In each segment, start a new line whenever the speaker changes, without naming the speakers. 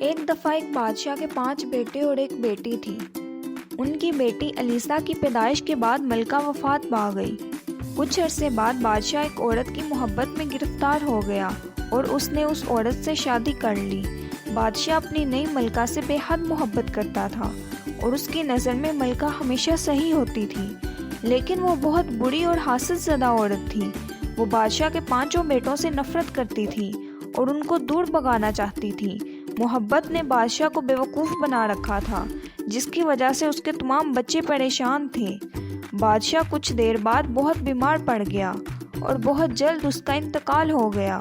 ایک دفعہ ایک بادشاہ کے 5 بیٹے اور ایک بیٹی تھی۔ ان کی بیٹی الیسا کی پیدائش کے بعد ملکہ وفات پا گئی۔ کچھ عرصے بعد بادشاہ ایک عورت کی محبت میں گرفتار ہو گیا اور اس نے اس عورت سے شادی کر لی۔ بادشاہ اپنی نئی ملکہ سے بے حد محبت کرتا تھا اور اس کی نظر میں ملکہ ہمیشہ صحیح ہوتی تھی، لیکن وہ بہت بری اور حسد زدہ عورت تھی۔ وہ بادشاہ کے 5 بیٹوں سے نفرت کرتی تھی اور ان کو دور بھگانا چاہتی تھی۔ محبت نے بادشاہ کو بیوقوف بنا رکھا تھا، جس کی وجہ سے اس کے تمام بچے پریشان تھے۔ بادشاہ کچھ دیر بعد بہت بیمار پڑ گیا اور بہت جلد اس کا انتقال ہو گیا۔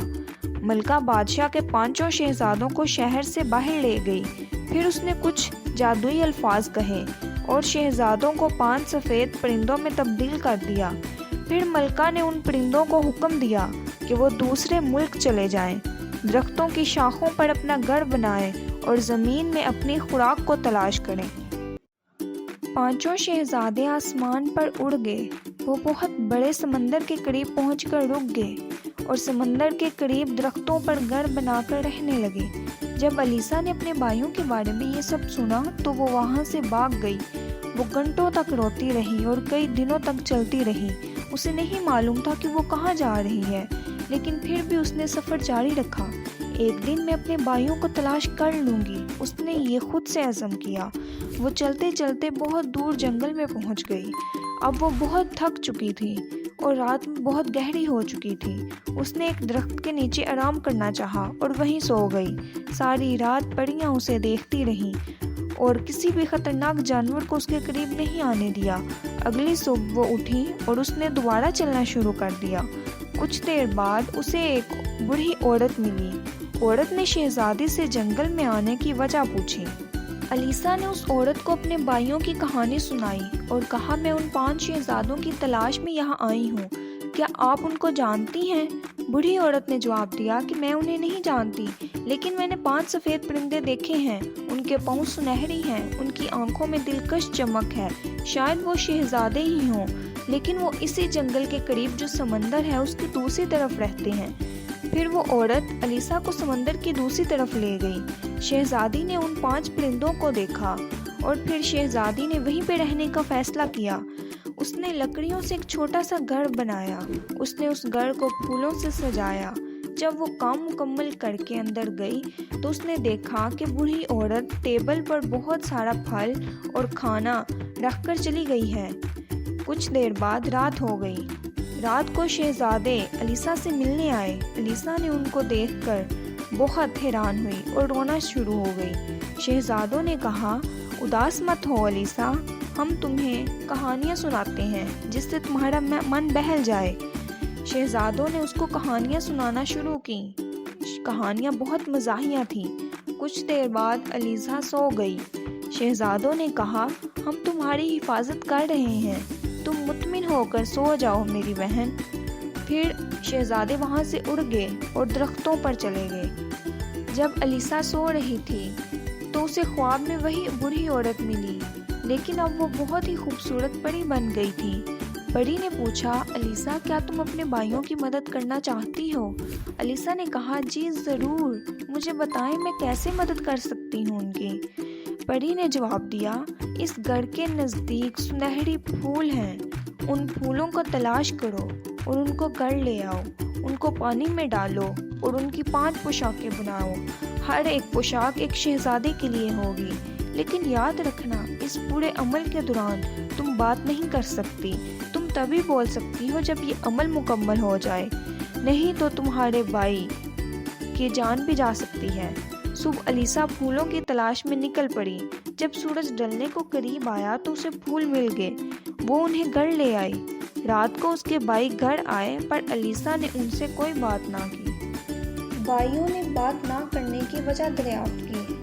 ملکہ بادشاہ کے 5 شہزادوں کو شہر سے باہر لے گئی۔ پھر اس نے کچھ جادوئی الفاظ کہے اور شہزادوں کو 5 سفید پرندوں میں تبدیل کر دیا۔ پھر ملکہ نے ان پرندوں کو حکم دیا کہ وہ دوسرے ملک چلے جائیں، درختوں کی شاخوں پر اپنا گھر بنائیں اور زمین میں اپنی خوراک کو تلاش کریں۔ 5 شہزادے آسمان پر اڑ گئے۔ وہ بہت بڑے سمندر کے قریب پہنچ کر رک گئے اور سمندر کے قریب درختوں پر گھر بنا کر رہنے لگے۔ جب الیسا نے اپنے بھائیوں کے بارے میں یہ سب سنا تو وہ وہاں سے بھاگ گئی۔ وہ گھنٹوں تک روتی رہی اور کئی دنوں تک چلتی رہی۔ اسے نہیں معلوم تھا کہ وہ کہاں جا رہی ہے، لیکن پھر بھی اس نے سفر جاری رکھا۔ ایک دن میں اپنے بھائیوں کو تلاش کر لوں گی، اس نے یہ خود سے عزم کیا۔ وہ چلتے چلتے بہت دور جنگل میں پہنچ گئی۔ اب وہ بہت تھک چکی تھی اور رات بہت گہری ہو چکی تھی۔ اس نے ایک درخت کے نیچے آرام کرنا چاہا اور وہیں سو گئی۔ ساری رات پریاں اسے دیکھتی رہیں اور کسی بھی خطرناک جانور کو اس کے قریب نہیں آنے دیا۔ اگلی صبح وہ اٹھی اور اس نے دوبارہ چلنا شروع کر دیا۔ کچھ دیر بعد اسے ایک بوڑھی عورت ملی۔ عورت نے شہزادی سے جنگل میں آنے کی وجہ پوچھی۔ الیسا نے اس عورت کو اپنے بھائیوں کی کہانی سنائی اور کہا، میں ان 5 شہزادوں کی تلاش میں یہاں آئی ہوں، کیا آپ ان کو جانتی ہیں؟ بوڑھی عورت نے جواب دیا کہ میں انہیں نہیں جانتی، لیکن میں نے 5 سفید پرندے دیکھے ہیں، ان کے پاؤں سنہری ہیں، ان کی آنکھوں میں دلکش چمک ہے، شاید وہ شہزادے ہی ہوں، لیکن وہ اسی جنگل کے قریب جو سمندر ہے اس کی دوسری طرف رہتے ہیں۔ پھر وہ عورت الیسا کو سمندر کی دوسری طرف لے گئی۔ شہزادی نے ان 5 پرندوں کو دیکھا اور پھر شہزادی نے وہیں پہ رہنے کا فیصلہ کیا۔ اس نے لکڑیوں سے ایک چھوٹا سا گھر بنایا۔ اس نے اس گھر کو پھولوں سے سجایا۔ جب وہ کام مکمل کر کے اندر گئی تو اس نے دیکھا کہ بوڑھی عورت ٹیبل پر بہت سارا پھل اور کھانا رکھ کر چلی گئی ہے۔ کچھ دیر بعد رات ہو گئی۔ رات کو شہزادے الیسا سے ملنے آئے۔ الیسا نے ان کو دیکھ کر بہت حیران ہوئی اور رونا شروع ہو گئی۔ شہزادوں نے کہا، اداس مت ہو الیسا، ہم تمہیں کہانیاں سناتے ہیں جس سے تمہارا من بہل جائے۔ شہزادوں نے اس کو کہانیاں سنانا شروع کی۔ کہانیاں بہت مزاحیہ تھیں۔ کچھ دیر بعد الیسا سو گئی۔ شہزادوں نے کہا، ہم تمہاری حفاظت کر رہے ہیں، تم مطمئن ہو کر سو جاؤ میری بہن۔ پھر شہزادے وہاں سے اڑ گئے اور درختوں پر چلے گئے۔ جب الیسا سو رہی تھی تو اسے خواب میں وہی بوڑھی عورت ملی، لیکن اب وہ بہت ہی خوبصورت پری بن گئی تھی۔ پری نے پوچھا، الیسا کیا تم اپنے بھائیوں کی مدد کرنا چاہتی ہو؟ الیسا نے کہا، جی ضرور، مجھے بتائیں میں کیسے مدد کر سکتی ہوں ان کی۔ پری نے جواب دیا، اس گھر کے نزدیک سنہری پھول ہیں، ان پھولوں کو تلاش کرو اور ان کو گھر لے آؤ، ان کو پانی میں ڈالو اور ان کی 5 پوشاکیں بناؤ۔ ہر ایک پوشاک ایک شہزادے کے لیے ہوگی، لیکن یاد رکھنا اس پورے عمل کے دوران تم بات نہیں کر سکتی، تم تبھی بول سکتی ہو جب یہ عمل مکمل ہو جائے، نہیں تو تمہارے بھائی کی جان بھی جا سکتی ہے۔ صبح الیسا پھولوں کی تلاش میں نکل پڑی۔ جب سورج ڈلنے کو قریب آیا تو اسے پھول مل گئے، وہ انہیں گھر لے آئی۔ رات کو اس کے بھائی گھر آئے پر الیسا نے ان سے کوئی بات نہ کی۔ بھائیوں نے بات نہ کرنے کی وجہ دریافت کی۔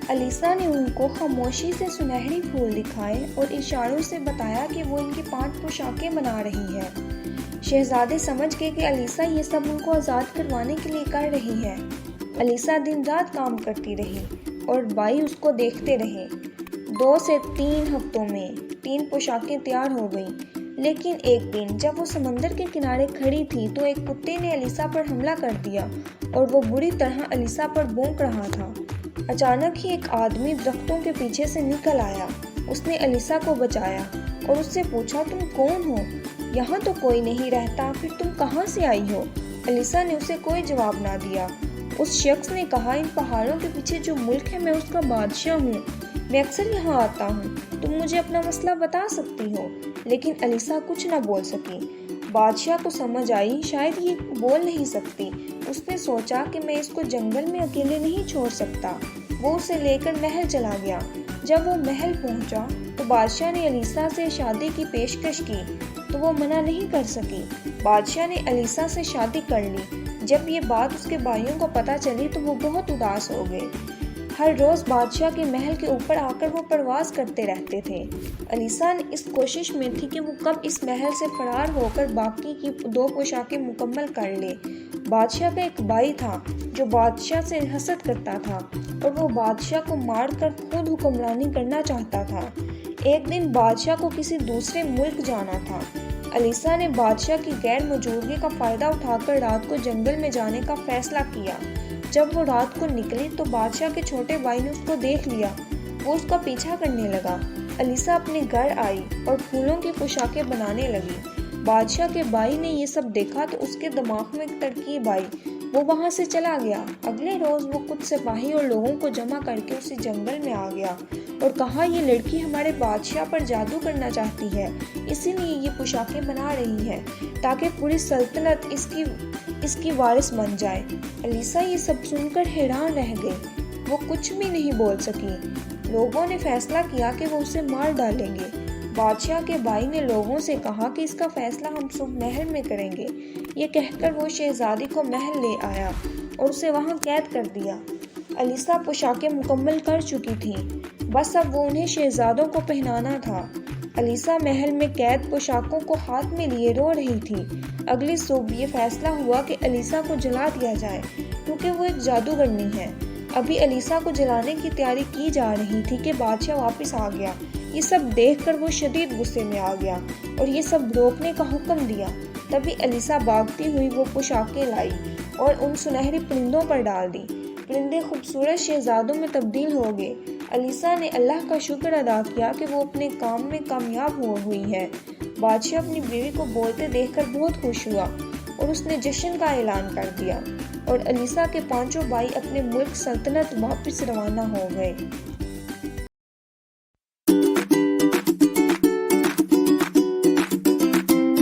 الیسا نے ان کو خاموشی سے سنہری پھول دکھائے اور اشاروں سے بتایا کہ وہ ان کی 5 پوشاکیں بنا رہی ہے۔ شہزادے سمجھ گئے کہ الیسا یہ سب ان کو آزاد کروانے کے لیے کر رہی ہے۔ الیسا دن رات کام کرتی رہی اور بھائی اس کو دیکھتے رہے۔ 2 سے 3 ہفتوں میں 3 پوشاکیں تیار ہو گئیں، لیکن ایک دن جب وہ سمندر کے کنارے کھڑی تھی تو ایک کتے نے الیسا پر حملہ کر دیا اور وہ بری طرح الیسا پر بھونک رہا تھا۔ اچانک ہی ایک آدمی درختوں کے پیچھے سے نکل آیا۔ اس نے الیسا کو بچایا اور اس سے پوچھا، تم کون ہو؟ یہاں تو کوئی نہیں رہتا، پھر تم کہاں سے آئی ہو؟ الیسا نے اسے کوئی جواب نہ دیا۔ اس شخص نے کہا، ان پہاڑوں کے پیچھے جو ملک ہے میں اس کا بادشاہ ہوں، میں اکثر یہاں آتا ہوں، تم مجھے اپنا مسئلہ بتا سکتی ہو؟ لیکن الیسا کچھ نہ بول سکی۔ بادشاہ کو سمجھ آئی شاید یہ بول نہیں سکتی۔ اس نے سوچا کہ میں اس کو جنگل میں اکیلے نہیں چھوڑ سکتا۔ وہ اسے لے کر محل چلا گیا۔ جب وہ محل پہنچا تو بادشاہ نے الیسا سے شادی کی پیشکش کی تو وہ منع نہیں کر سکی۔ بادشاہ نے الیسا سے شادی کر لی۔ جب یہ بات اس کے بھائیوں کو پتہ چلی تو وہ بہت اداس ہو گئے۔ ہر روز بادشاہ کے محل کے اوپر آ کر وہ پرواز کرتے رہتے تھے۔ الیسا اس کوشش میں تھی کہ وہ کب اس محل سے فرار ہو کر باقی کی 2 پوشاکیں مکمل کر لے۔ بادشاہ کا ایک بھائی تھا جو بادشاہ سے حسد کرتا تھا اور وہ بادشاہ کو مار کر خود حکمرانی کرنا چاہتا تھا۔ ایک دن بادشاہ کو کسی دوسرے ملک جانا تھا۔ الیسا نے بادشاہ کی غیر موجودگی کا فائدہ اٹھا کر رات کو جنگل میں جانے کا فیصلہ کیا۔ جب وہ رات کو نکلی تو بادشاہ کے چھوٹے بھائی نے اس کو دیکھ لیا۔ وہ اس کا پیچھا کرنے لگا۔ الیسا اپنے گھر آئی اور پھولوں کی پوشاکیں بنانے لگی۔ بادشاہ کے بھائی نے یہ سب دیکھا تو اس کے دماغ میں ایک ترکیب آئی۔ وہ وہاں سے چلا گیا۔ اگلے روز وہ کچھ سپاہی اور لوگوں کو جمع کر کے اسی جنگل میں آ گیا اور کہا، یہ لڑکی ہمارے بادشاہ پر جادو کرنا چاہتی ہے، اسی لیے یہ پوشاکیں بنا رہی ہے تاکہ پوری سلطنت اس کی وارث بن جائے۔ الیسا یہ سب سن کر حیران رہ گئی۔ وہ کچھ بھی نہیں بول سکی۔ لوگوں نے فیصلہ کیا کہ وہ اسے مار ڈالیں گے۔ بادشاہ کے بھائی نے لوگوں سے کہا کہ اس کا فیصلہ ہم صبح محل میں کریں گے۔ یہ کہہ کر وہ شہزادی کو محل لے آیا اور اسے وہاں قید کر دیا۔ الیسا پوشاکیں مکمل کر چکی تھیں، بس اب وہ انہیں شہزادوں کو پہنانا تھا۔ الیسا محل میں قید پوشاکوں کو ہاتھ میں لیے رو رہی تھی۔ اگلی صبح یہ فیصلہ ہوا کہ الیسا کو جلا دیا جائے کیونکہ وہ ایک جادوگرنی ہے۔ ابھی الیسا کو جلانے کی تیاری کی جا رہی تھی کہ بادشاہ واپس آ گیا۔ یہ سب دیکھ کر وہ شدید غصے میں آ گیا اور یہ سب روکنے کا حکم دیا۔ تبھی الیسا بھاگتی ہوئی وہ پوشاکیں لائی اور ان سنہری پرندوں پر ڈال دی۔ پرندے خوبصورت شہزادوں میں تبدیل ہو گئے۔ الیسا نے اللہ کا شکر ادا کیا کہ وہ اپنے کام میں کامیاب ہوئی ہے۔ بادشاہ اپنی بیوی کو بولتے دیکھ کر بہت خوش ہوا اور اس نے جشن کا اعلان کر دیا اور الیسا کے 5 بھائی اپنے ملک سلطنت واپس روانہ ہو گئے۔